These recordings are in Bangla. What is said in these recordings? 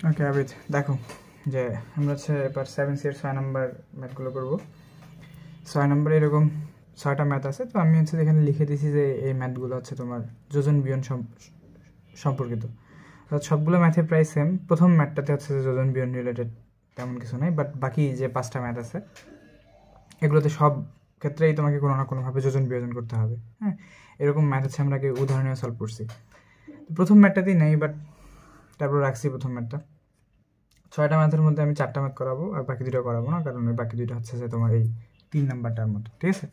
ওকে আবিদ, দেখো যে আমরা হচ্ছে এবার 7C এর 6 নম্বর ম্যাথগুলো করবো। 6 নম্বরে এরকম 6টা ম্যাথ আছে, তো আমি হচ্ছে এখানে লিখে দিয়েছি যে এই ম্যাথগুলো হচ্ছে তোমার যোজন বিয়োজন সম্পর্কিত। সবগুলো ম্যাথে প্রায় সেম। প্রথম ম্যাথটাতে হচ্ছে যে যোজন বিয়োজন রিলেটেড তেমন কিছু নেই, বাট বাকি যে 5টা ম্যাথ আছে এগুলোতে সব ক্ষেত্রেই তোমাকে কোনো না কোনোভাবে যোজন বিয়োজন করতে হবে। হ্যাঁ, এরকম ম্যাথ হচ্ছে আমরা আগে উদাহরণে সলভ করছি। প্রথম ম্যাথটাতেই নেই, বাট তারপর রাখছি প্রথম ম্যাথটা। 6টা ম্যাথের মধ্যে আমি 4টা ম্যাথ করাবো, আর বাকি 2টা করাবো না, কারণ ওই বাকি 2টা হচ্ছে যে তোমার এই 3 নাম্বারটার মতো। ঠিক আছে,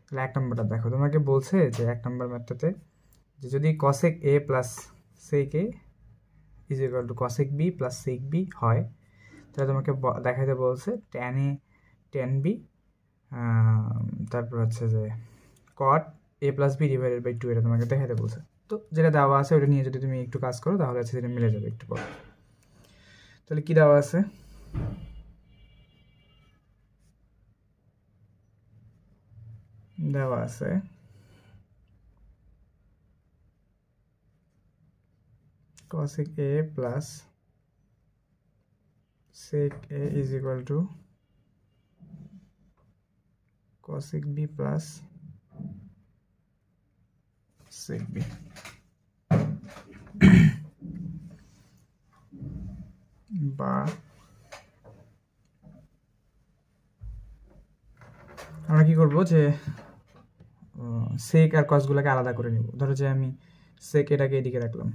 তাহলে 1 নম্বরটা দেখো, তোমাকে বলছে যে 1 নম্বর ম্যাথটাতে যে যদি cosec a plus sec a is equal two cosec b plus sec b হয়, তাহলে তোমাকে দেখাইতে বলছে tan a tan b, তারপর হচ্ছে যে cot a plus b divided by 2, এটা তোমাকে দেখাইতে বলছে। তো যেটা দেওয়া আছে ওটা নিয়ে যদি তুমি একটু কাজ করো তাহলে হচ্ছে যেটা মিলে যাবে একটু পর। তাহলে কি দেওয়া আছে? দেওয়া আছে cosec a plus sec a is equal to cosec b plus sec b। বা আমরা কি করব যে সেক আর কসগুলোকে আলাদা করে নিব। ধরো যে আমি সেক এটাকে এদিকে রাখলাম,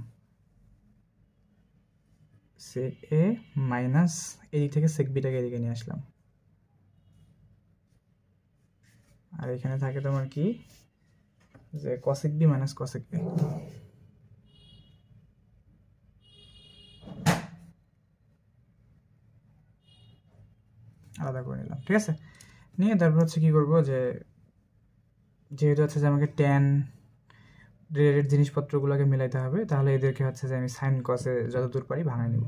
সেক এ মাইনাস এদিক থেকে সেক বিটাকে এদিকে নিয়ে আসলাম, আর এখানে থাকে তোমার কি যে cosec b minus cosec a। আলাদা করে নিলাম। ঠিক আছে, নিয়ে তারপর হচ্ছে কি করব যে যেহেতু হচ্ছে যে আমাকে ট্যান রিলেটেড জিনিসপত্রগুলোকে মিলাইতে হবে, তাহলে এদেরকে হচ্ছে যে আমি সাইন কসে যতদূর পারি ভাঙাই নেব।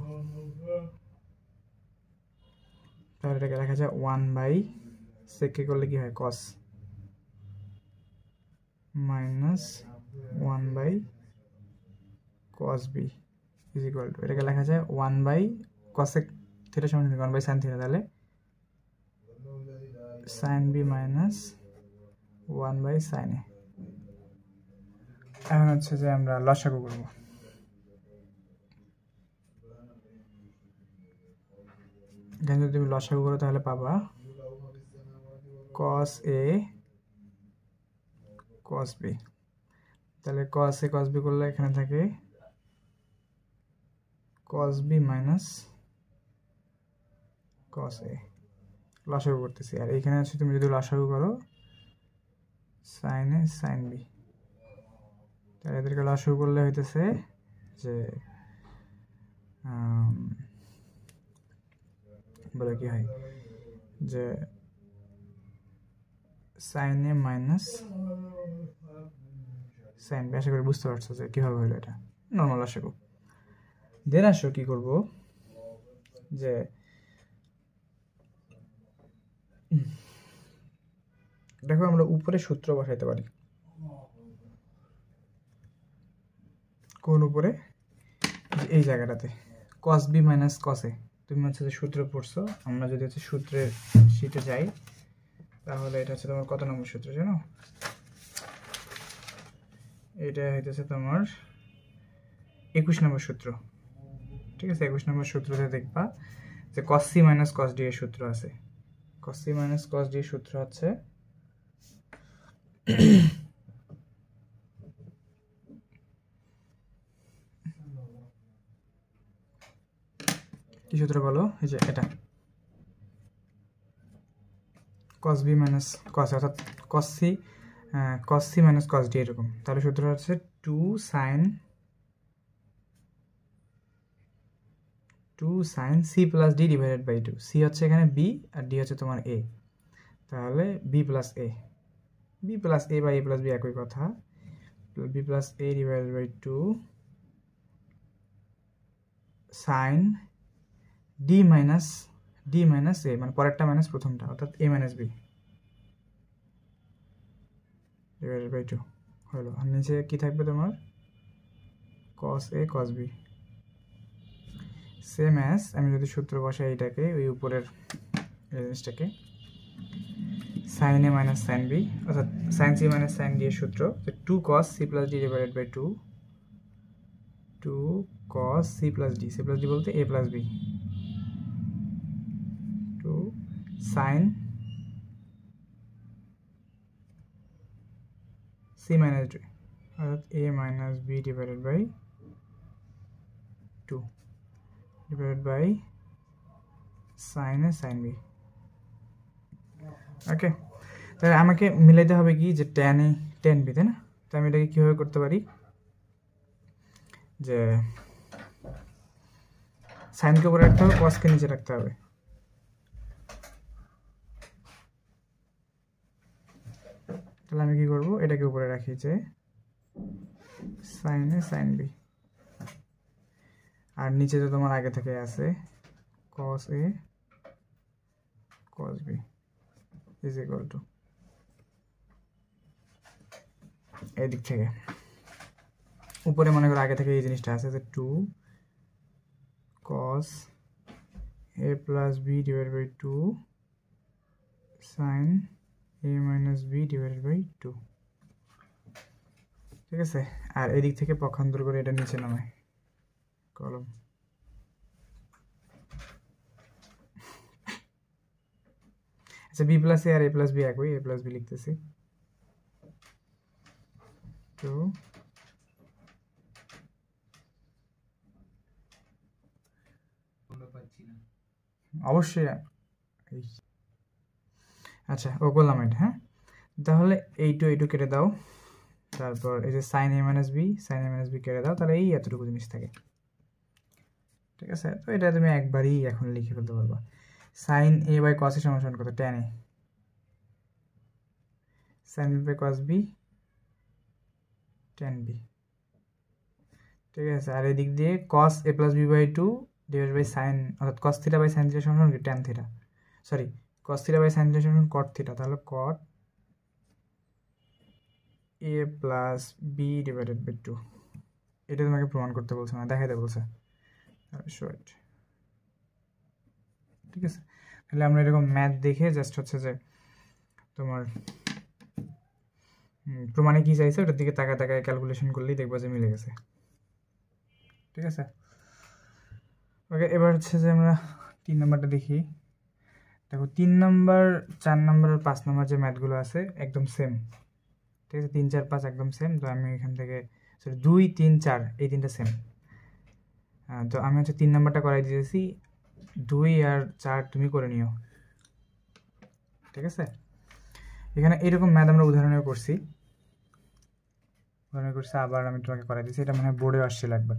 তাহলে এটাকে দেখা যায় 1 বাই সেককে করলে কি হয়, cos minus 1 by cos B is equal to, এটাকে লেখা যায় 1 বাই কসেক থিটা সমান 1 বাই সাইন থিটা, তাহলে sine B minus 1 by sine A. এখন হচ্ছে যে আমরা লসাগু করব। এখানে যদি তুমি লসাগু করো তাহলে পাবা cos a cos b। তাহলে cos a cos b করলে এখানে থাকে cos b minus cos a। লসাগু করতেছি, আর এখানে হচ্ছে তুমি যদি লসাগু করো sin a sin b, তাহলে এদেরকে লসাগু করলে হইতেছে যে বলে কি হয় যে sin a minus sin b। আশা করি বুঝতে পারছো যে কীভাবে হলো এটা, নর্মাল লসাগু। দেন আসো কি করব যে দেখো আমরা উপরে সূত্র বসাইতে পারি। কোন উপরে? এই জায়গাটাতে cos b minus cos a। তুমি হচ্ছে যে সূত্র পড়ছো, আমরা যদি হচ্ছে সূত্রের শীটে যাই তাহলে এটা হচ্ছে তোমার কত নম্বর সূত্র জানো? এটা হইতেছে তোমার 21 নম্বর সূত্র। ঠিক আছে, 21 নম্বর সূত্রতে দেখবা যে cos c minus cos d এর সূত্র আছে। cos c minus cos d এর সূত্র হচ্ছে কি সূত্র বলো? এই যে এটা cos b মাইনাস cos, অর্থাৎ cos c minus cos d এরকম। তাহলে সূত্র হচ্ছে 2 sin c plus d divided by 2। c হচ্ছে এখানে b আর d হচ্ছে তোমার a, তাহলে b প্লাস a বা a প্লাস b একই কথা। b plus a divided by 2 sin d minus a, মানে পরেরটা মাইনাস প্রথমটা, অর্থাৎ a minus b divided by 2 হলো। আর নিচে কি থাকবে তোমার cos a cos b। Same as আমি যদি সূত্র বসাই এটাকে ওই উপরের জিনিসটাকে sine a minus sine b অর্থাৎ sine C minus sine D এর সূত্র যে 2 cos c plus d divided by 2 cos c plus d বলতে a plus b 2 sin c minus d অর্থাৎ a minus b divided by 2 divided by sin a sin b ওকে তাহলে আমাকে মিলাইতে হবে কি যে tan a tan b তাই না তো আমি এটাকে কিভাবে করতে পারি যে sin কে উপরে রাখতে হবে cos কে নিচে রাখতে হবে তাহলে আমি কি করব এটাকে উপরে রাখি যে sin a sin b আর নিচে তো তোমার আগে থেকে আছে cos a cos b is equal to এই দিক থেকে উপরে মনে করো আগে থেকে এই জিনিসটা আছে যে 2 cos a plus b divided by 2 sin a minus b divided by 2 ঠিক আছে আর এই দিক থেকে পক্ষান্তর করে এটা নিচে নামাই কলম আচ্ছা b plus a R a plus b একই a plus b লিখতেছি 2 অবশ্যই আচ্ছা ও করলাম এটা হ্যাঁ তাহলে এইটু কেটে দাও তারপর এই যে sin a minus b কেটে দাও তাহলে এই এতটুকু জিনিস থাকে ঠিক আছে তো এটা তুমি একবারই এখন লিখে ফেলতে পারবা sin a by cos a সমান কত tan a sin b by cos b tan b ঠিক আছে আর এই দিক দিয়ে cos a plus b by 2 divided by sin অর্থাৎ cos theta by sin theta সমান কি tan theta sorry cos theta by sin theta সমান cot theta তাহলে cot a plus b divided by 2 এটা তোমাকে প্রমাণ করতে বলছে না দেখাইতে বলছে শর্ট ঠিক আছে তাহলে আমরা এরকম ম্যাথ দেখে জাস্ট হচ্ছে যে তোমার প্রমাণে কি চাইছে ওটার দিকে তাকায় ক্যালকুলেশন করলেই দেখবা যে মিলে গেছে ঠিক আছে ওকে এবার হচ্ছে যে আমরা 3 নাম্বারটা দেখি দেখো 3 নাম্বার 4 নাম্বার আর 5 নাম্বার যে ম্যাথগুলো আছে একদম সেম ঠিক আছে 3 4 5 একদম সেম তো আমি এখান থেকে সরি 2 3 4 এই তিনটা সেম তো আমি হচ্ছে 3 নাম্বারটা করাই দিয়েছি 2 আর 4 তুমি করে নিও ঠিক আছে এখানে এরকম ম্যাথ আমরা উদাহরণে করছি আবার আমি তোমাকে করাই দিয়েছি এটা মানে বোর্ডে আসছিল একবার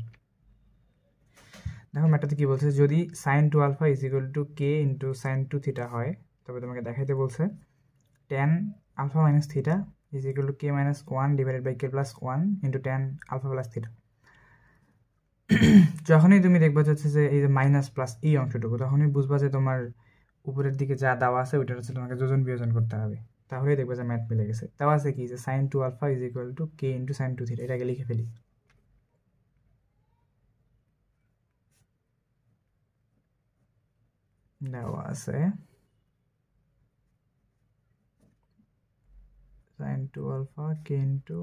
দেখো ম্যাথটাতে কি বলছে যদি sin 2 alpha is equal to k into sin 2 theta হয় তবে তোমাকে দেখাইতে বলছে tan alpha minus theta is equal to k minus 1 divided by k plus 1 into tan alpha plus theta যখনই তুমি দেখবা হচ্ছে যে এই যে মাইনাস প্লাস এই অংশটুকু তখনই বুঝবা যে তোমার উপরের দিকে যা দেওয়া আছে ওইটা হচ্ছে তোমাকে যোজন বিয়োজন করতে হবে তাহলেই দেখবা যে ম্যাথ মিলে গেছে দেওয়া আছে কি যে sin 2 alpha is equal to k into sin 2 theta এটাকে লিখে ফেলি দেওয়া আছে sin 2 alpha k into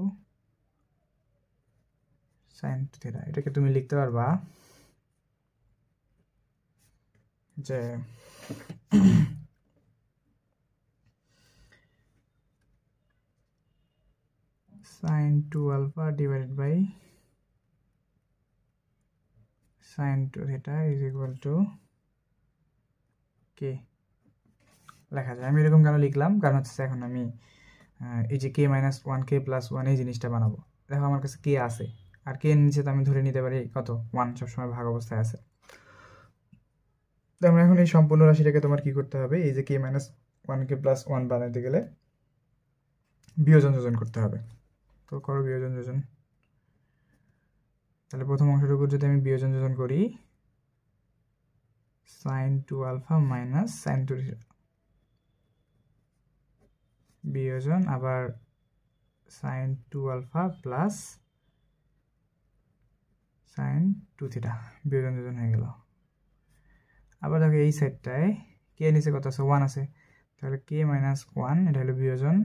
sin 2 theta এটাকে তুমি লিখতে পারবা যে sin 2 alpha divided by sin 2 theta is equal to k লেখা যায় আমি এরকম কেন লিখলাম কারণ হচ্ছে এখন আমি এই যে k minus 1 k plus 1 এই জিনিসটা বানাবো দেখো আমার কাছে k আছে আর k এর নিচে তো আমি ধরে নিতে পারি কত 1 সবসময় ভাগ অবস্থায় আছে তো আমরা এখন এই সম্পূর্ণ রাশিটাকে তোমার কি করতে হবে এই যে k minus 1 k plus 1 বানাতে গেলে বিয়োজন যোজন করতে হবে তো করো বিয়োজন যোজন তাহলে প্রথম অংশটুকু যদি আমি বিয়োজন যোজন করি sin 2 alpha minus sin 2 theta বিয়োজন আবার sin 2 alpha plus sin 2 theta বিয়োজন যোজন হয়ে গেল আবার দেখো এই সাইডটায় কে নিচে কত আছে 1 আছে, তাহলে কে মাইনাস 1 এটা হলো বিয়োজন,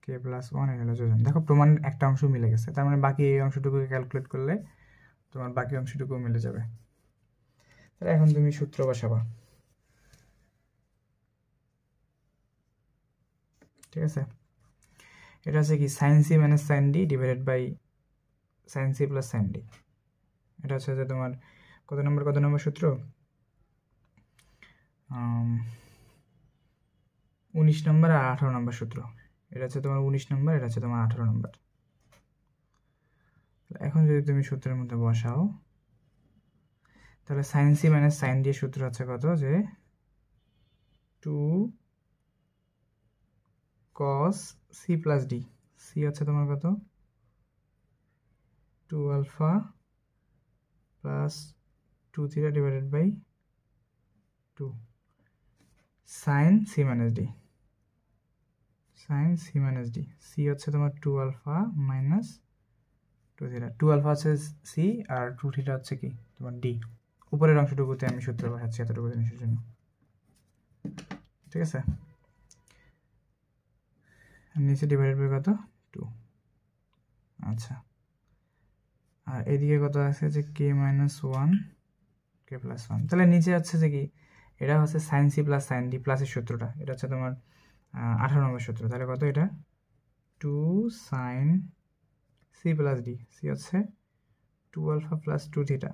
কে প্লাস 1 এটা হলো যোজন। দেখো প্রমাণ একটা অংশ মিলে গেছে, তার মানে বাকি এই অংশটুকুকে ক্যালকুলেট করলে তোমার বাকি অংশটুকু মিলে যাবে। তাহলে এখন তুমি সূত্র বসাবা, ঠিক আছে। এটা হচ্ছে কি sine C minus sine d divided by sine C plus sine d. এটা হচ্ছে যে তোমার কত নম্বর সূত্র, 19 নম্বর আর 18 নম্বর সূত্র। এটা হচ্ছে তোমার 19 নম্বর, এটা হচ্ছে তোমার 18 নম্বর। এখন যদি তুমি সূত্রের মধ্যে বসাও, তাহলে sine C minus sine D সূত্র হচ্ছে কত, যে 2 cos C plus D. C হচ্ছে তোমার কত 2 alpha plus 2 theta divided by 2 sine C minus d. Sine C minus d, C হচ্ছে তোমার 2 আলফা মাইনাস 2 থিটা। 2 আলফা হচ্ছে সি আর 2 থিটা হচ্ছে কি তোমার ডি। উপরের অংশটুকুতে আমি সূত্র বসাচ্ছি এতটুকু জিনিসের জন্য, ঠিক আছে। নিচে ডিভাইডেড বাই কত 2, আচ্ছা। আর এদিকে কত আছে যে কে মাইনাস 1 কে প্লাস 1। তাহলে নিচে হচ্ছে যে কি এটা হচ্ছে sine C plus sine d প্লাসের সূত্রটা, এটা হচ্ছে তোমার 18 নম্বর সূত্র। তাহলে কত এটা 2 sine C plus D, C হচ্ছে 2 alpha plus 2 theta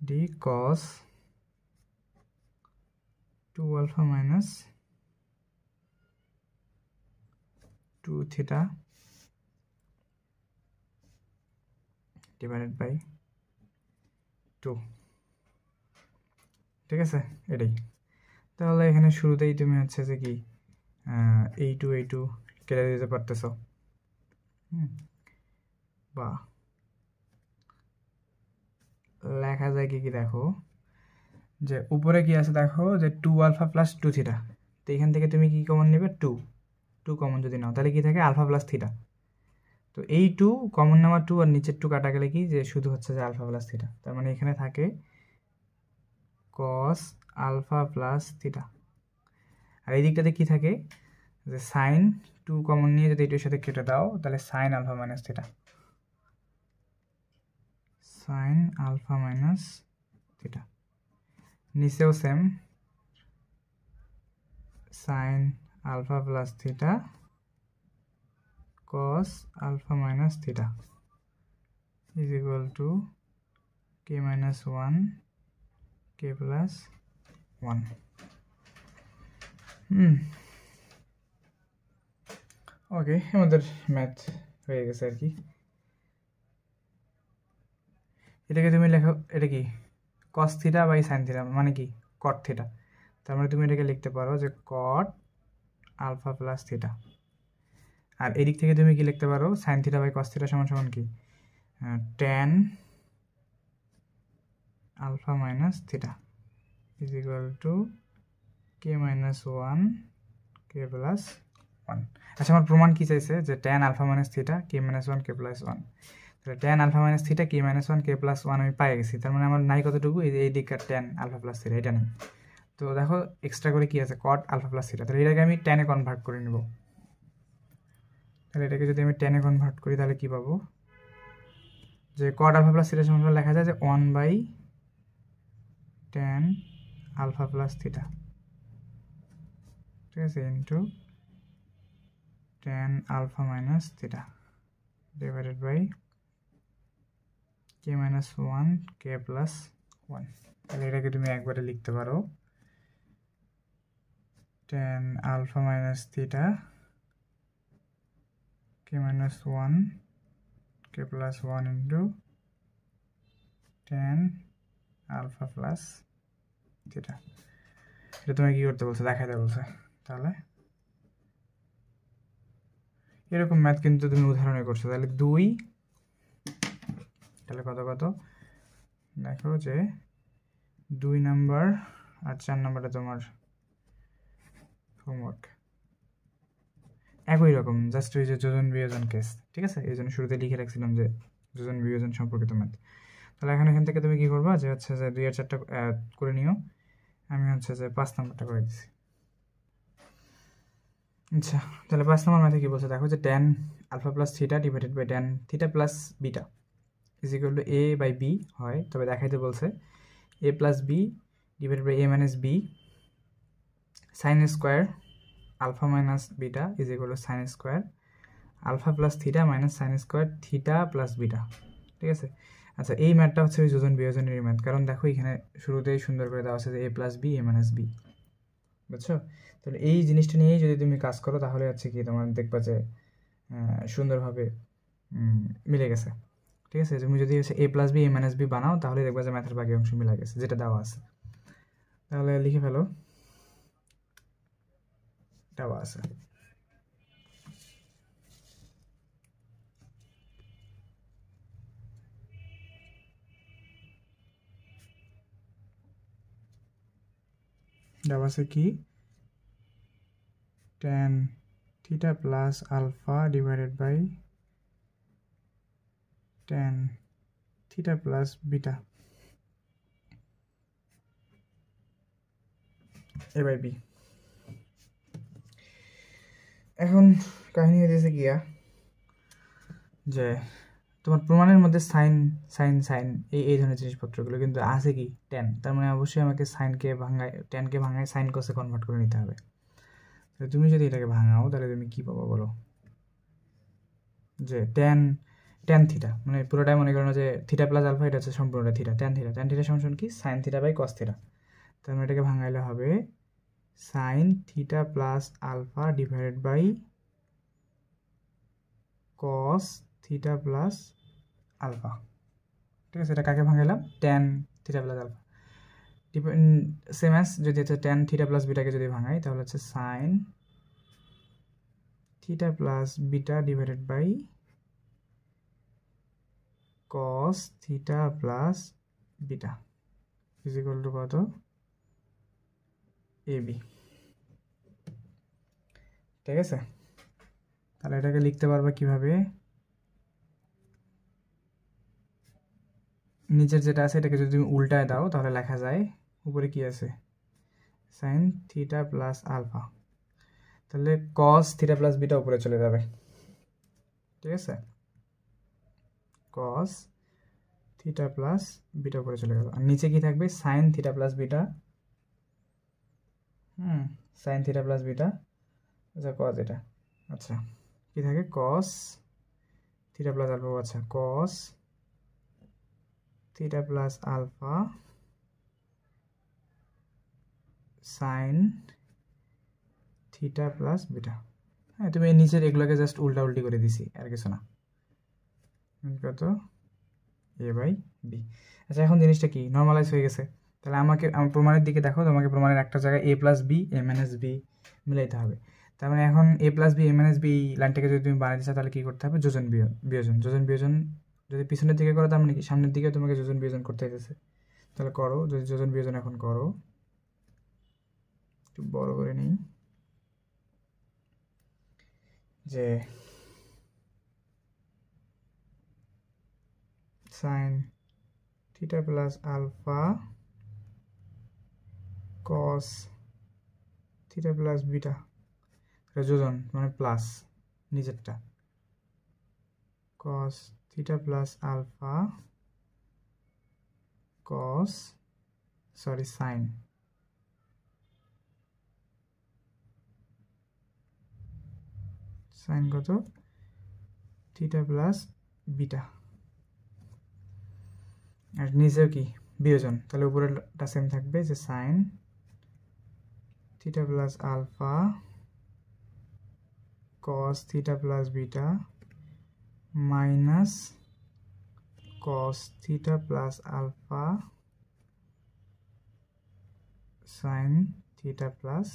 d cos 2 alpha minus 2 theta divided by 2, ঠিক আছে। এটাই তাহলে এখানে শুরুতেই তুমি হচ্ছে যে কি এই টু কেটে দিতে পারতেছ, বা লেখা যায় কি দেখো যে উপরে কি আছে দেখো যে 2 আলফা প্লাস 2 থিটা। তো এখান থেকে তুমি কি কমন নেবে 2 কমন যদি নাও তাহলে কি থাকে আলফা প্লাস থিটা। তো এই 2 কমন নেওয়া 2 আর নিচের 2 কাটা গেলে কি যে শুধু হচ্ছে যে আলফা প্লাস থিটা। তার মানে এখানে থাকে কস আলফা প্লাস থিটা। আর এই দিকটাতে কি থাকে যে সাইন 2 কমন নিয়ে যদি এটার সাথে কেটে দাও তাহলে sine alpha minus theta, sine alpha minus theta. নিচেও same sine alpha plus theta cos alpha minus theta is equal to k minus 1 k plus 1. ওকে, আমাদের ম্যাথ হয়ে গেছে আর কি। এটাকে তুমি লেখো, এটা কি cos theta by sine theta মানে কি cot থিটা। তার মানে তুমি এটাকে লিখতে পারো যে cot আলফা প্লাস থিটা। আর এদিক থেকে তুমি কি লিখতে পারো sine theta by cos theta সমান সমান কি tan alpha minus theta is equal to k minus 1 k plus 1। আচ্ছা, আমার প্রমাণ কি চাইছে যে tan alpha minus theta k minus 1 k plus 1। তাহলে tan alpha minus theta k minus 1 k plus 1 আমি পাই গেছি। তার মানে আমার নাই কতটুকু এই দিককার ট্যান আলফা প্লাস থিটা এটা নেই। তো দেখো এক্সট্রা করে কি আছে কট আলফা প্লাস থিটা। তাহলে এটাকে আমি ট্যানে কনভার্ট করে নেব। তাহলে এটাকে যদি আমি টেনে কনভার্ট করি তাহলে কি পাবো যে কট আলফা প্লাস থিটা সমান লেখা যায় যে 1 by tan alpha plus theta, ঠিক আছে, into tan alpha minus theta divided by k minus 1 k plus 1। তাহলে এটাকে তুমি একবারে লিখতে পারো tan alpha minus theta k minus 1 k plus 1 into tan alpha plus theta। এটা তুমি কি করতে বলছো দেখাইতে বলছে। তাহলে এরকম ম্যাথ কিন্তু তুমি উদাহরণে করছো। তাহলে 2 তাহলে কত কত দেখো যে 2 নাম্বার আর 4 নাম্বারটা তোমার হোমওয়ার্ক একই রকম, জাস্ট ওই যে যোজন বিয়োজন কেস, ঠিক আছে। এই জন্য শুরুতে লিখে রাখছিলাম যে যোজন বিয়োজন সম্পর্কিত ম্যাথ। তাহলে এখন এখান থেকে তুমি কি করবা যে হচ্ছে যে 2 আর 4টা করে নিও, আমি হচ্ছে যে 5 নাম্বারটা করে দিছি। আচ্ছা, তাহলে 5 নাম্বার ম্যাথে কি বলছে দেখো, যে tan alpha plus theta divided by tan theta plus beta is equal to a by b হয়। তবে দেখাইতে বলছে a plus b divided by a minus b sine square alpha minus beta is equal to sine square alpha plus theta minus sine square theta plus beta. ঠিক আছে। আচ্ছা, এই ম্যাথটা হচ্ছে ওই যোজন বিয়োজনের ম্যাথ, কারণ দেখো এখানে শুরুতেই সুন্দর করে দেওয়া আছে যে a plus b a minus b, বুঝছো? তাহলে এই জিনিসটা নিয়েই যদি তুমি কাজ করো তাহলে হচ্ছে কি তোমার দেখবা যে সুন্দরভাবে মিলে গেছে। ঠিক আছে, তুমি যদি হচ্ছে a plus b a minus b বানাও তাহলে দেখবা যে ম্যাথের বাকি অংশ মিলে গেছে যেটা দেওয়া আছে। তাহলে লিখে ফেলো, দেওয়া আছে দেওয়া আছে কি tan theta plus alpha divided by tan theta plus beta a by b। এখন কাহিনী হয়েছে গিয়া যে তোমার প্রমাণের মধ্যে সাইন সাইন সাইন এই ধরনের জিনিসপত্রগুলো কিন্তু আছে কি ট্যান, তার মানে অবশ্যই আমাকে সাইনকে ভাঙায় ট্যানকে ভাঙায় সাইন কসে কনভার্ট করে নিতে হবে। তো তুমি যদি এটাকে ভাঙাও তাহলে তুমি কি পাবো বলো, যে ট্যান ট্যান থিটা মানে পুরোটাই মনে করো যে থিটা প্লাস আলফা, এটা হচ্ছে সম্পূর্ণটা থিটা, ট্যান থিটা সমান কি sine theta by cos theta. তার মানে এটাকে ভাঙাইলে হবে sine theta plus alpha divided by cos theta plus alpha. ঠিক আছে, এটা কাকে ভাঙাইলাম, tan theta plus alpha. Same as যদি হচ্ছে ট্যান থিটা প্লাস বিটাকে যদি ভাঙাই তাহলে হচ্ছে sine theta plus beta divided by cos theta plus beta is equal to কত, ab। ঠিক আছে, তাহলে এটাকে লিখতে পারবা কিভাবে, নিচের যেটা আছে এটাকে যদি তুমি উল্টায় দাও তাহলে লেখা যায় উপরে কি আছে সাইন থিটা প্লাস আলফা, তাহলে কস থিটা প্লাস বিটা উপরে চলে যাবে। ঠিক আছে, কস থিটা প্লাস বিটা উপরে চলে গেল, আর নিচে কি থাকবে sign theta plus beta, sign theta plus beta, আচ্ছা কস এটা, আচ্ছা কি থাকে কস থিটা প্লাস আলফা, আচ্ছা cos theta plus alpha sine theta plus beta. হ্যাঁ, তুমি নিচের এগুলোকে জাস্ট উল্টা উল্টি করে দিছি আর কিছু না, কত a বাই b। আচ্ছা, এখন জিনিসটা কি নর্মালাইজ হয়ে গেছে, তাহলে আমাকে আমার প্রমাণের দিকে দেখো, তোমাকে প্রমাণের একটা জায়গায় a plus b a minus b মিলাইতে হবে। তার মানে এখন a plus b a minus b লাইনটাকে যদি তুমি বানাইতে চাও তাহলে কি করতে হবে, যোজন বিয়োজন যদি পিছনের দিকে করো তার মানে কি সামনের দিকে তোমাকে যোজন বিয়োজন করতে হইতেছে। তাহলে করো, যদি যোজন বিয়োজন এখন করো, একটু বড় করে নিই, যে sine theta plus alpha cos theta plus beta, যোজন মানে প্লাস নিচেরটা cos theta plus alpha cos sine কত থিটা প্লাস বিটা, আর নিচেও কি বিয়োজন, তাহলে উপরেরটা সেম থাকবে যে sine theta plus alpha cos theta plus beta minus cos theta plus alpha sine theta plus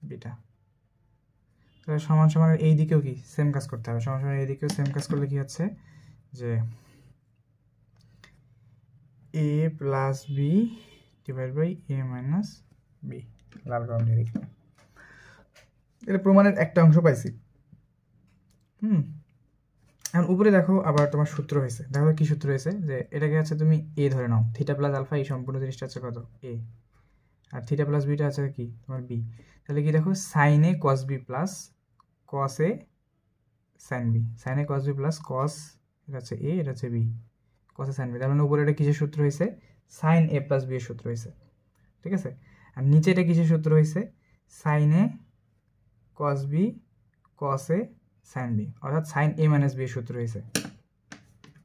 beta. তাহলে সমান সমানের এই দিকেও কি সেম কাজ করতে হবে, সমান সমানের এই দিকেও সেম কাজ করলে কি হচ্ছে যে a plus B divide by a minus B, লাল রঙ দিয়ে লিখলাম। এটা প্রমাণের একটা অংশ পাইছি। এখন উপরে দেখো আবার তোমার সূত্র হয়েছে, দেখো কি সূত্র হয়েছে, যে এটাকে হচ্ছে তুমি এ ধরে নাও, থিটা প্লাস আলফা এই সম্পূর্ণ জিনিসটা হচ্ছে কত এ, আর থিটা প্লাস বিটা আছে কি তোমার বি। তাহলে কি দেখো সাইন এ কস বি প্লাস কস এ সাইন বি, সাইন এ কস বি প্লাস কস, এটা হচ্ছে এ, এটা হচ্ছে বি, কস এ সাইন বি। তার মানে উপরে এটা কিসের সূত্র হয়েছে, সাইন এ প্লাস বি এর সূত্র হয়েছে, ঠিক আছে। আর নিচে এটা কিসের সূত্র হয়েছে, সাইন এ কস বি কস এ সাইন বি, অর্থাৎ সাইন এ মাইনাস বি এর সূত্র হয়েছে।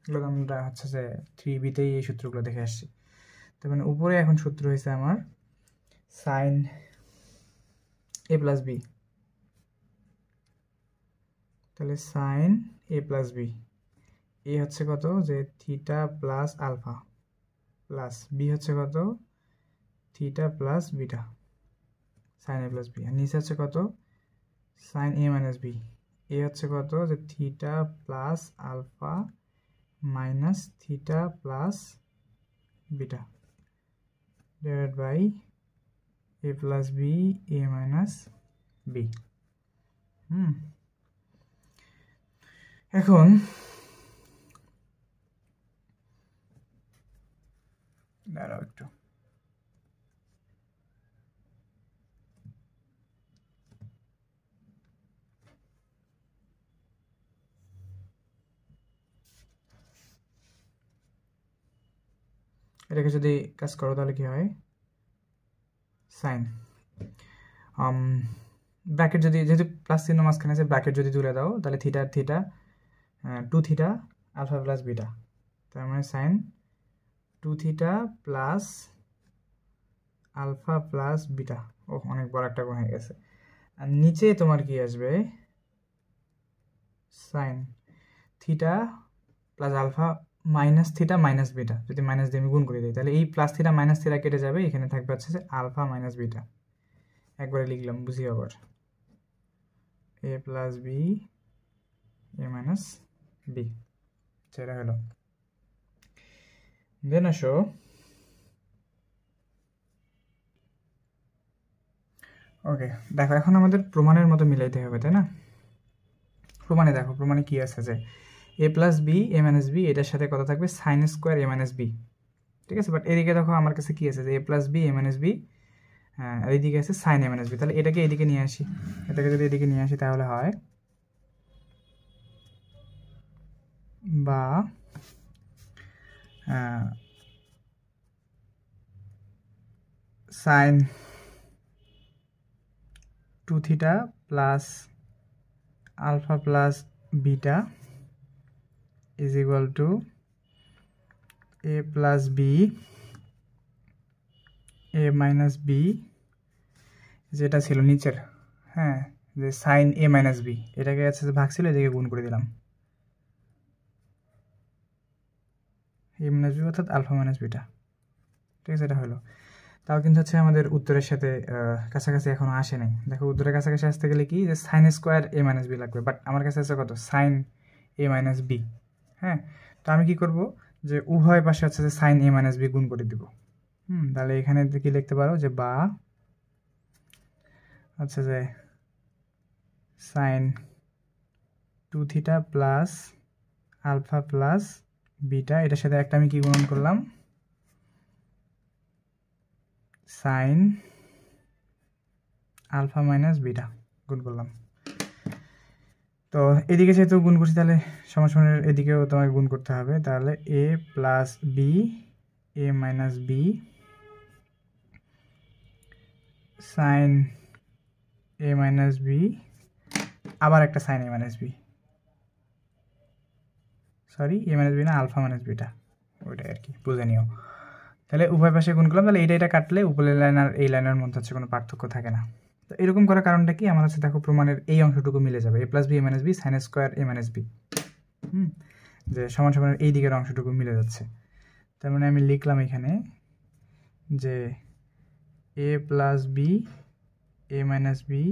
এগুলো আমরা হচ্ছে যে 3B-তেই এই সূত্রগুলো দেখে আসছি। তার মানে উপরে এখন সূত্র হয়েছে আমার সাইন এ প্লাস বি, তাহলে sine a plus B, a হচ্ছে কত যে theta plus alpha plus b হচ্ছে কত theta plus beta, sine a plus b. আর নিচে হচ্ছে কত sine a minus b, a হচ্ছে কত যে theta plus alpha minus theta plus beta divide by a plus B A minus b. এখন দাঁড়াও একটু, এটাকে যদি কাজ করো তাহলে কি হয়, সাইন ব্র্যাকেট যদি, যেহেতু প্লাস চিহ্ন মাঝখানে আছে, ব্র্যাকেট যদি তুলে দাও তাহলে theta theta 2 theta alpha plus beta, তার মানে sine 2 theta plus alpha plus beta. ও অনেক বড় একটা কোণ হয়ে গেছে। আর নিচে তোমার কি আসবে, sine theta plus alpha minus theta minus beta, যদি মাইনাস দিয়ে আমি গুণ করে দিই তাহলে এই প্লাস থিটা মাইনাস থিটা কেটে যাবে, এখানে থাকবে হচ্ছে যে আলফা মাইনাস বিটা। একবারে লিখলাম বুঝি আবার, এ plus B A minus B, সেটা হলো। দেন আসো ওকে, দেখো এখন আমাদের প্রমাণের মতো মিলাইতে হবে, তাই না। প্রমাণে দেখো, প্রমাণে কি আছে যে A plus B A minus B, এটার সাথে কত থাকবে sign square a minus B, ঠিক আছে। বাট এদিকে দেখো আমার কাছে কি আছে যে A plus B A minus B, আর এইদিকে আছে সাইন এ মাইনাস বি, তাহলে এটাকে এদিকে নিয়ে আসি, এটাকে যদি এদিকে নিয়ে আসি তাহলে হয় বা sine 2 theta plus alpha plus beta is equal to a plus B A minus b, যেটা ছিল নিচের, হ্যাঁ, যে সাইন এ মাইনাস বি, এটাকে আছে যে ভাগ ছিল এদিকে গুণ করে দিলাম, এ মাইনাস বি অর্থাৎ আলফা মাইনাস বিটা, ঠিক আছে। এটা হলো, তাও কিন্তু হচ্ছে আমাদের উত্তরের সাথে কাছাকাছি এখনো আসে নাই। দেখো উত্তরের কাছাকাছি আসতে গেলে কি যে sine square a minus B লাগবে, বাট আমার কাছে আছে কত সাইন এ মাইনাস বি, হ্যাঁ। তো আমি কি করব যে উভয় পাশে হচ্ছে যে সাইন এ মাইনাস বি গুণ করে দিব, তাহলে এখানে কি লিখতে পারো যে বা হচ্ছে যে sine 2 theta plus alpha plus beta, এটার সাথে একটা আমি কি গুণন করলাম সাইন আলফা মাইনাস বিটা গুণ করলাম। তো এদিকে যেহেতু গুণ করছি তাহলে সমাসনের এদিকেও তোমাকে গুণ করতে হবে, তাহলে এ plus B A minus B sine a minus B, আবার একটা sign a minus B, sorry A minus B না আলফা মাইনাস বিটা, ওইটাই আর কি বুঝে নিও। তাহলে উভয় পাশে গুণ করলাম, তাহলে এটা কাটলে উপরের লাইন আর এই লাইনের মধ্যে হচ্ছে কোনো পার্থক্য থাকে না। তো এরকম করার কারণটা কি, আমার হচ্ছে দেখো প্রমাণের এই অংশটুকু মিলে যাবে, এ plus B A minus B sine square a minus B, যে সমান সমানের এই দিকের অংশটুকু মিলে যাচ্ছে। তার মানে আমি লিখলাম এখানে যে A plus B A minus B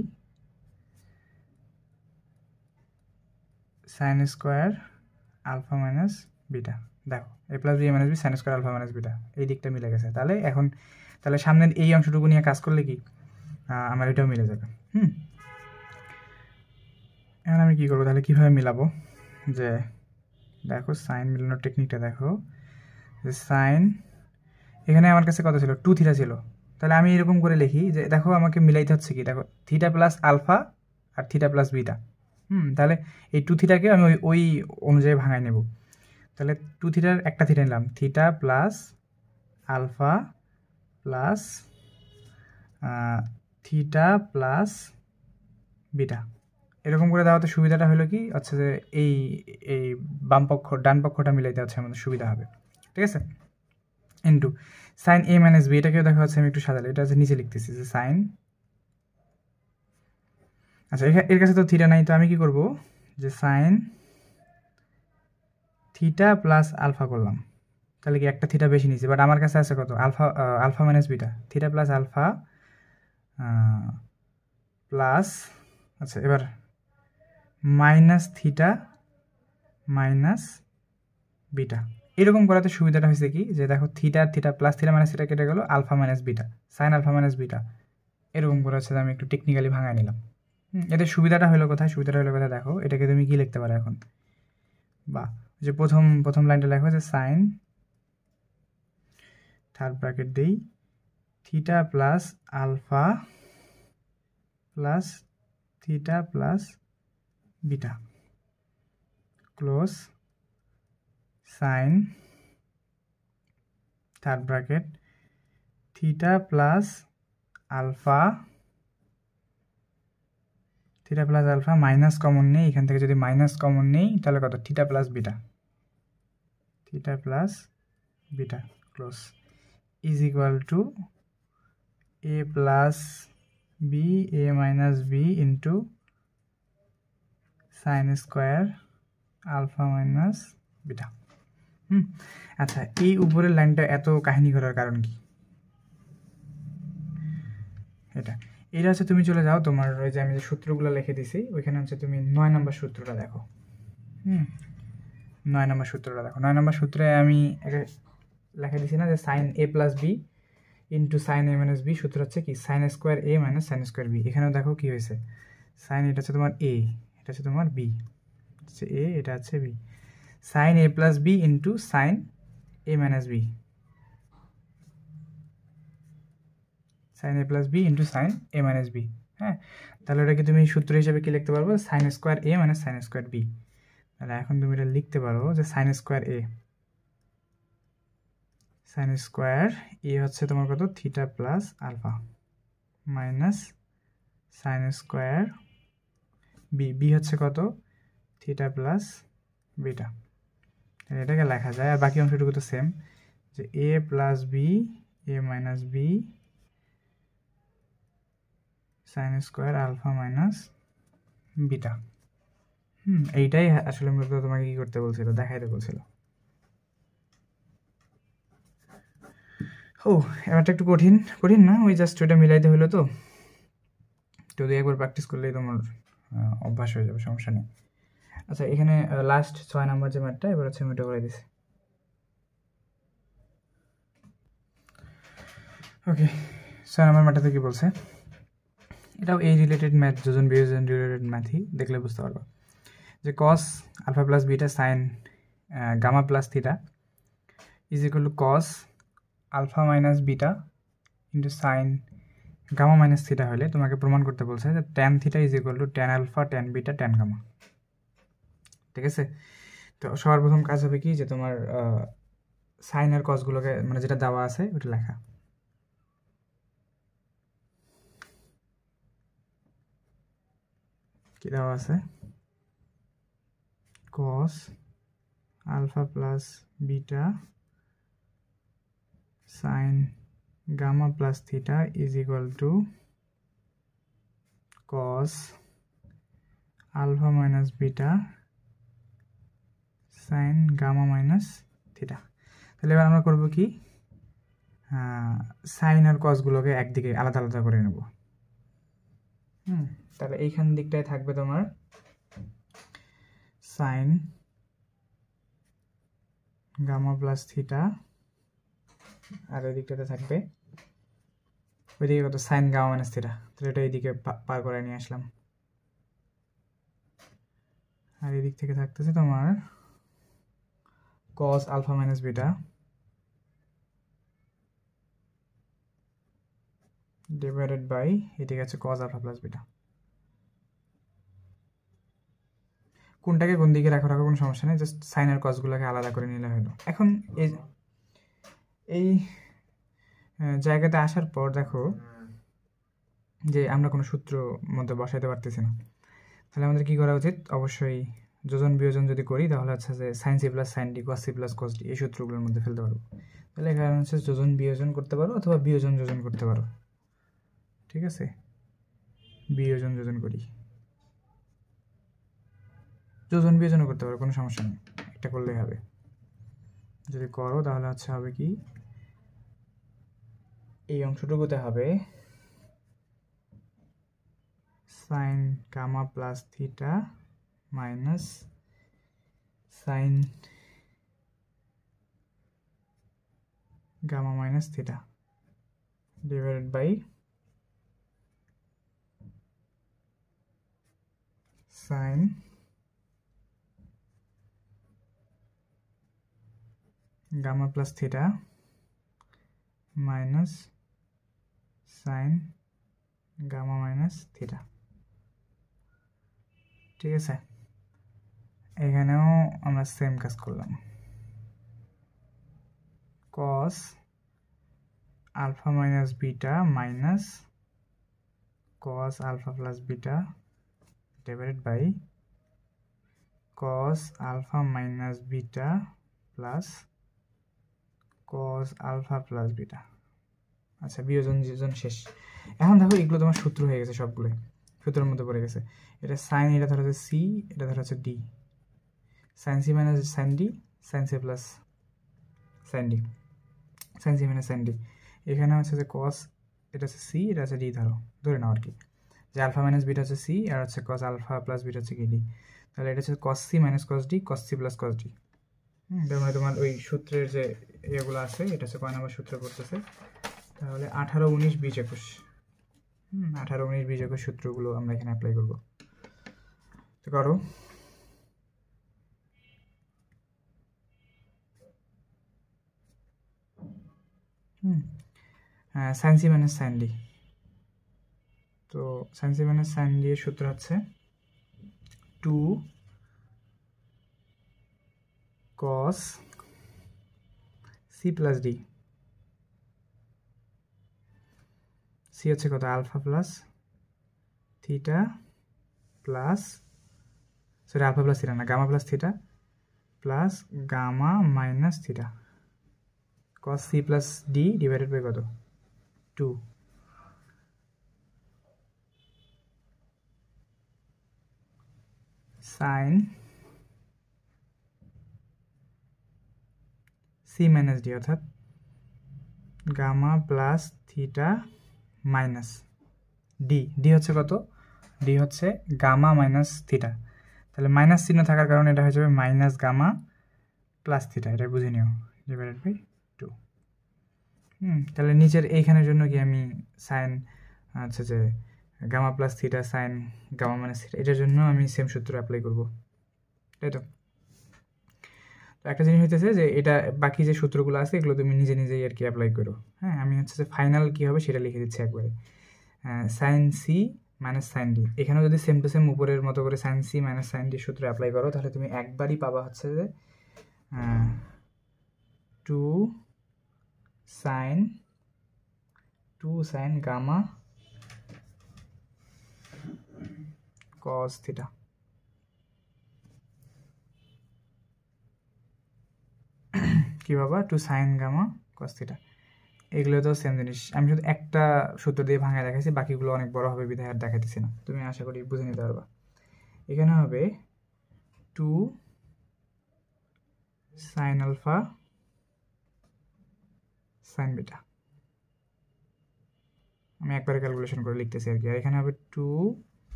sine square alpha minus beta. দেখো A plus B A minus B sine square alpha minus beta, এই দিকটা মিলে গেছে। তাহলে এখন তাহলে সামনের এই অংশটুকু নিয়ে কাজ করলে কি আমার এটাও মিলে যাবে। এখন আমি কী করবো তাহলে, কীভাবে মিলাবো, যে দেখো সাইন মিলানোর টেকনিকটা দেখো, যে সাইন এখানে আমার কাছে কত ছিল, 2 থিটা ছিল, তাহলে আমি এরকম করে লিখি যে দেখো আমাকে মিলাইতে হচ্ছে কি, দেখো থিটা প্লাস আলফা আর থিটা প্লাস বিটা। তাহলে এই 2 থিটাকে আমি ওই অনুযায়ী ভাঙাই নেব। তাহলে 2 থিটার একটা থিটা নিলাম, theta plus alpha plus theta plus beta, এরকম করে দেওয়াতে সুবিধাটা হলো কি হচ্ছে যে এই এই বাম পক্ষ ডান পক্ষটা মিলাইতে হচ্ছে আমাদের সুবিধা হবে, ঠিক আছে। Into sine a minus B, এটাকেও দেখা হচ্ছে আমি একটু সাজালে, এটা হচ্ছে নিচে লিখতেছি যে সাইন, আচ্ছা এর কাছে তো থিটা নাই, তো আমি কি করব যে সাইন থিটা প্লাস আলফা করলাম, তাহলে কি একটা থিটা বেশি নিয়েছি, বাট আমার কাছে আছে কত, alpha minus beta, theta plus alpha plus, আচ্ছা এবার মাইনাস থিটা মাইনাস বিটা। এরকম করাতে সুবিধাটা হয়েছে কি, যে দেখো theta theta plus theta minus theta কেটে গেল, alpha minus beta, sine alpha minus beta, এরকম করে হচ্ছে আমি একটু টেকনিক্যালি ভাঙাই নিলাম। এতে সুবিধাটা হলো কোথায়, সুবিধাটা হলো কোথায় দেখো, এটাকে তুমি কি লিখতে পারো এখন, বা যে প্রথম লাইনটা লেখো যে সাইন, থার্ড ব্র্যাকেট দিই, theta plus alpha plus theta plus beta close sine, third bracket, theta plus alpha, theta plus alpha minus common নেই, এখান থেকে যদি মাইনাস কমন নেই তাহলে কত, theta plus beta, theta plus beta close is equal to a plus B A minus b into sine square alpha minus beta. আচ্ছা এই উপরের লাইনটা এত কাহিনী করার কারণ কি, এটা হচ্ছে তুমি চলে যাও তোমার ওই যে আমি যে সূত্রগুলো লিখে দিছি ওইখানে হচ্ছে তুমি 9 নম্বর সূত্রটা দেখো। 9 নম্বর সূত্রটা দেখো, 9 নম্বর সূত্রে আমি লেখা দিছি না যে sign a plus b into sine a minus B, সূত্র হচ্ছে কি sign square a minus sine square B. এখানেও দেখো কি হয়েছে, সাইন এটা হচ্ছে তোমার এ, এটা হচ্ছে তোমার বি, হচ্ছে এ, এটা হচ্ছে b, sine a plus b into sine a minus B, sine a plus b into sine a minus b. হ্যাঁ, তাহলে ওটাকে তুমি সূত্র হিসেবে কি লিখতে পারবো, sine square a minus sine square b. তাহলে এখন তুমি এটা লিখতে পারো যে sine square a, sine square a হচ্ছে তোমার কত, theta plus alpha minus sine square b, b হচ্ছে কত, থিটা প্লাস বিটা। এটাকে লেখা যায়, আর বাকি অংশটুকু তো সেম, যে A plus B A minus B sine square alpha minus beta. এইটাই আসলে মূলত তোমাকে কি করতে বলছিল, দেখাইতে বলছিল। ও এবারটা একটু কঠিন কঠিন না, ওই জাস্ট ওইটা মিলাইতে হলো, তো যদি একবার প্র্যাকটিস করলেই তোমার অভ্যাস হয়ে যাবে, সমস্যা নেই। আচ্ছা এখানে লাস্ট 6 নম্বর যে ম্যাথটা এবার হচ্ছে আমি ওটা করে দিছি। ওকে 6 নম্বর ম্যাথটাতে কি বলছে, এটাও এই রিলেটেড ম্যাথ, যোজন বিয়োজন রিলেটেড ম্যাথই, দেখলে বুঝতে পারবো যে cos alpha plus beta sine gamma plus theta is equal to cos alpha minus beta into sine gamma minus theta হলে তোমাকে প্রমাণ করতে বলছে যে tan theta is equal to tan alpha tan beta tan gamma. ঠিক আছে, তো সবার প্রথম কাজ হবে কি, যে তোমার সাইন আর কসগুলোকে মানে যেটা দেওয়া আছে ওটা লেখা। কি দেওয়া আছে, cos alpha plus beta sine gamma plus theta is equal to cos alpha minus beta sine gamma minus theta. তাহলে এবার আমরা করবো কি, সাইন আর কসগুলোকে একদিকে আলাদা আলাদা করে নেব। তাহলে এইখান দিকটায় থাকবে তোমার সাইন গামা প্লাস থিটা, আর ওই দিকটাতে থাকবে ওইদিকে কত সাইন গামা মাইনাস থিটা। তাহলে এটা এইদিকে পার করে নিয়ে আসলাম, আর এই দিক থেকে থাকতেছে তোমার cos alpha minus beta divided by এদিকে আছে cos alpha plus beta। কোনটাকে কোন দিকে রাখো কোনো সমস্যা নেই, জাস্ট সাইন আর কসগুলোকে আলাদা করে নিলে হলো। এখন এই জায়গাতে আসার পর দেখো যে আমরা কোনো সূত্র মধ্যে বসাইতে পারতেছি না, তাহলে আমাদের কি করা উচিত? অবশ্যই যোজন বিয়োজন যদি করি তাহলে হচ্ছে যে sine C plus sine D cos C plus cos D এই সূত্রগুলোর মধ্যে ফেলতে পারবো। তাহলে এখানে হচ্ছে যোজন বিয়োজন করতে পারো অথবা বিয়োজন যোজন করতে পারো। ঠিক আছে, বিয়োজন যোজন করি, যোজন বিয়োজনও করতে পারো, কোনো সমস্যা নেই, একটা করলেই হবে। যদি করো তাহলে হচ্ছে হবে কি, এই অংশটুকুতে হবে sine gamma plus theta minus sine gamma minus theta divided by sine gamma plus theta minus sine gamma minus theta. ঠিক আছে, এখানেও আমরা সেম কাজ করলাম, cos alpha minus beta minus cos alpha plus beta divided by cos alpha minus beta plus cos alpha plus beta। আচ্ছা, বিয়োজন যোজন শেষ। এখন দেখো এগুলো তোমার সূত্র হয়ে গেছে, সবগুলো সূত্রের মধ্যে পড়ে গেছে। এটা সাইন, এটা ধরা হচ্ছে সি, এটা ধরা হচ্ছে D, sine C minus sine D, sine C plus sine D, sine C minus sine D. এখানে হচ্ছে যে কস, এটা হচ্ছে সি, এটা হচ্ছে ডি, ধরে নাও আর কি, যে আলফা মাইনাস বিটা হচ্ছে সি আর হচ্ছে কস আলফা প্লাস বিটা হচ্ছে কি ডি। তাহলে এটা হচ্ছে cos C minus cos D, cos C plus cos D. তার মানে তোমার ওই সূত্রের যে ইয়েগুলো আছে, এটা হচ্ছে কয় নম্বর সূত্র পড়তেছে, তাহলে 18, 19, 20, 21, 18, 19, 20, 21 সূত্রগুলো আমরা এখানে অ্যাপ্লাই করবো। তো করো, sine C minus sine D. তো sine C minus sine D এর সূত্র হচ্ছে 2 cos C plus D. C হচ্ছে কত? Alpha plus theta plus, sorry alpha plus theta না, gamma plus theta plus gamma minus theta, cos C plus D divided by কত? 2। সাইন সি মাইনাস ডি অর্থাৎ gamma plus theta minus D. D হচ্ছে কত? ডি হচ্ছে গামা মাইনাস থিটা, তাহলে মাইনাস চিহ্ন থাকার কারণে এটা হয়ে যাবে মাইনাস গামা প্লাস থিটা, এটা বুঝে নিও, ডিভাইডেড বাই 2। তাহলে নিচের এইখানের জন্য কি আমি সাইন আচ্ছা যে gamma plus theta sine gamma minus theta, এটার জন্য আমি সেম সূত্র অ্যাপ্লাই করবো, তাই তো? তো একটা জিনিস হইতেছে যে এটা বাকি যে সূত্রগুলো আছে এগুলো তুমি নিজে নিজেই আর কি অ্যাপ্লাই করো। হ্যাঁ, আমি হচ্ছে যে ফাইনাল কী হবে সেটা লিখে দিচ্ছি একবারে, sine C minus sine D. এখানেও যদি সেম টু সেম উপরের মতো করে sine C minus sine D সূত্র অ্যাপ্লাই করো তাহলে তুমি একবারই পাবা হচ্ছে যে 2 সাইন গামা কস থিটা। কি বাবা? 2 সাইন গামা কস থিটা। এগুলো তো সেম জিনিস, আমি শুধু একটা সূত্র দিয়ে ভাঙায় দেখাইছি, বাকিগুলো অনেক বড় হবে বিধায় আর দেখাইতেছি না, তুমি আশা করি বুঝে নিতে পারবা। এখানে হবে 2 সাইন আলফা সাইন বিটা, আমি একবারে ক্যালকুলেশন করে লিখতেছি আর কি। আর এখানে হবে 2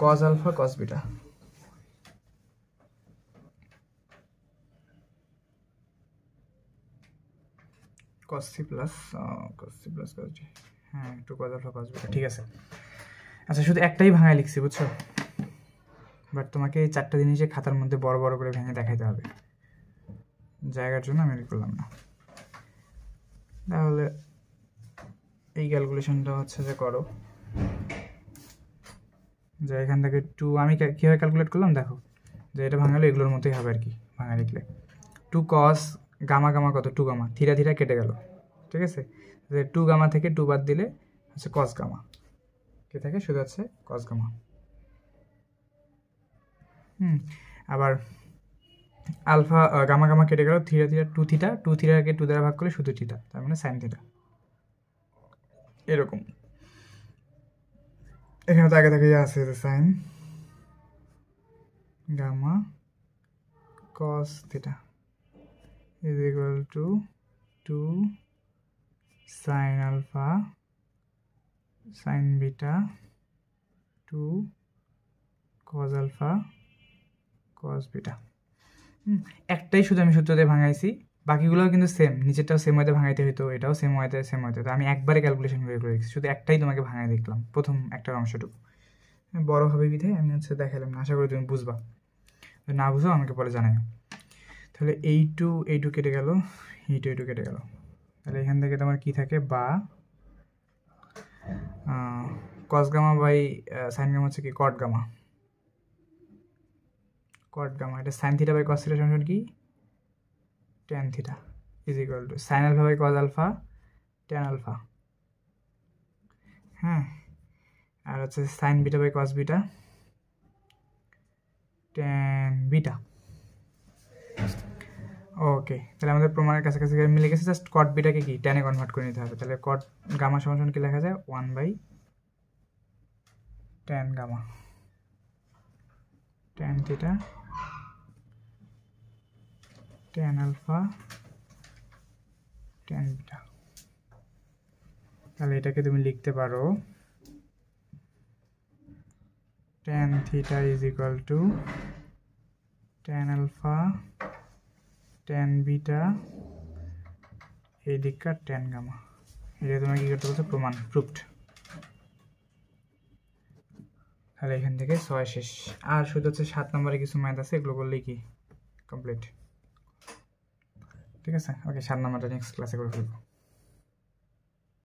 cos alpha cos beta, cos c plus cos d। হ্যাঁ, একটু cos alpha cos beta, ঠিক আছে। আচ্ছা, শুধু একটাই ভাঙায় লিখছি, বুঝছো? বাট তোমাকে এই 4টা জিনিসে খাতার মধ্যে বড় বড় করে ভেঙে দেখাইতে হবে, জায়গার জন্য আমি করলাম না। তাহলে এই ক্যালকুলেশনটা হচ্ছে যে করো, যে এখান থেকে 2 আমি কীভাবে ক্যালকুলেট করলাম দেখো, যে এটা ভাঙালে এগুলোর মতোই হবে আর কি, ভাঙা লিখলে 2 cos গামা গামা কত 2 গামা, থিরা থিরা কেটে গেল, ঠিক আছে। যে 2 গামা থেকে 2 বাদ দিলে হচ্ছে cos গামা, কে থাকে শুধু হচ্ছে cos গামা। আবার আলফা গামা গামা কেটে গেল, থিটা থিটা 2 থিটা, 2 থিটাকে 2 দ্বারা ভাগ করলে শুধু থিটা, তার মানে সাইন থিটা। এরকম এখানে তো আগে থেকে আছে যে sine gamma cos theta is equal to 2 sin alpha sin beta 2 cos alpha cos beta। একটাই শুধু আমি সূত্র দিয়ে ভাঙাইছি, বাকিগুলো কিন্তু সেম, নিচেরটাও সেম ওয়েতে ভাঙাইতে হইতো, এটাও সেম ওয়েতে তো আমি একবারে ক্যালকুলেশন বের করে রেখেছি, শুধু একটাই তোমাকে ভাঙাই দেখলাম, প্রথম একটার অংশটুকু বড় হবে বিধে আমি হচ্ছে দেখালাম না, আশা করি তুমি বুঝবা, না বুঝো আমাকে পরে জানাই। তাহলে এইটু কেটে গেল, এইটু কেটে গেল, তাহলে এখান থেকে তোমার কি থাকে, বা cos gamma by sine gamma হচ্ছে কি কট গামা, এটা sine theta by cos theta সমান কি tan theta is equal to sine alpha by cos alpha tan alpha. হ্যাঁ, আর হচ্ছে sine beta by cos beta tan beta. Okay, তাহলে আমাদের প্রমাণের কাছাকাছি মিলে গেছে, জাস্ট কট বিটাকে কি ট্যানে কনভার্ট করে নিতে হবে। তাহলে কট গামা সমান কি লেখা যায়, 1 by tan gamma tan theta tan alpha tan beta. তাহলে এটাকে তুমি লিখতে পারো tan theta is equal to tan alpha tan beta এই দিককার tan গামা। এটা তোমাকে কি করতে বলছে, প্রমাণ, প্রুফড। তাহলে এখান থেকে 6 শেষ, আর শুধু হচ্ছে 7 নম্বরে কিছু ম্যাথ আছে, এগুলো করলেই কি কমপ্লিট। ঠিক আছে, ওকে 7 নম্বরটা নেক্সট ক্লাসে করে ফেলবো।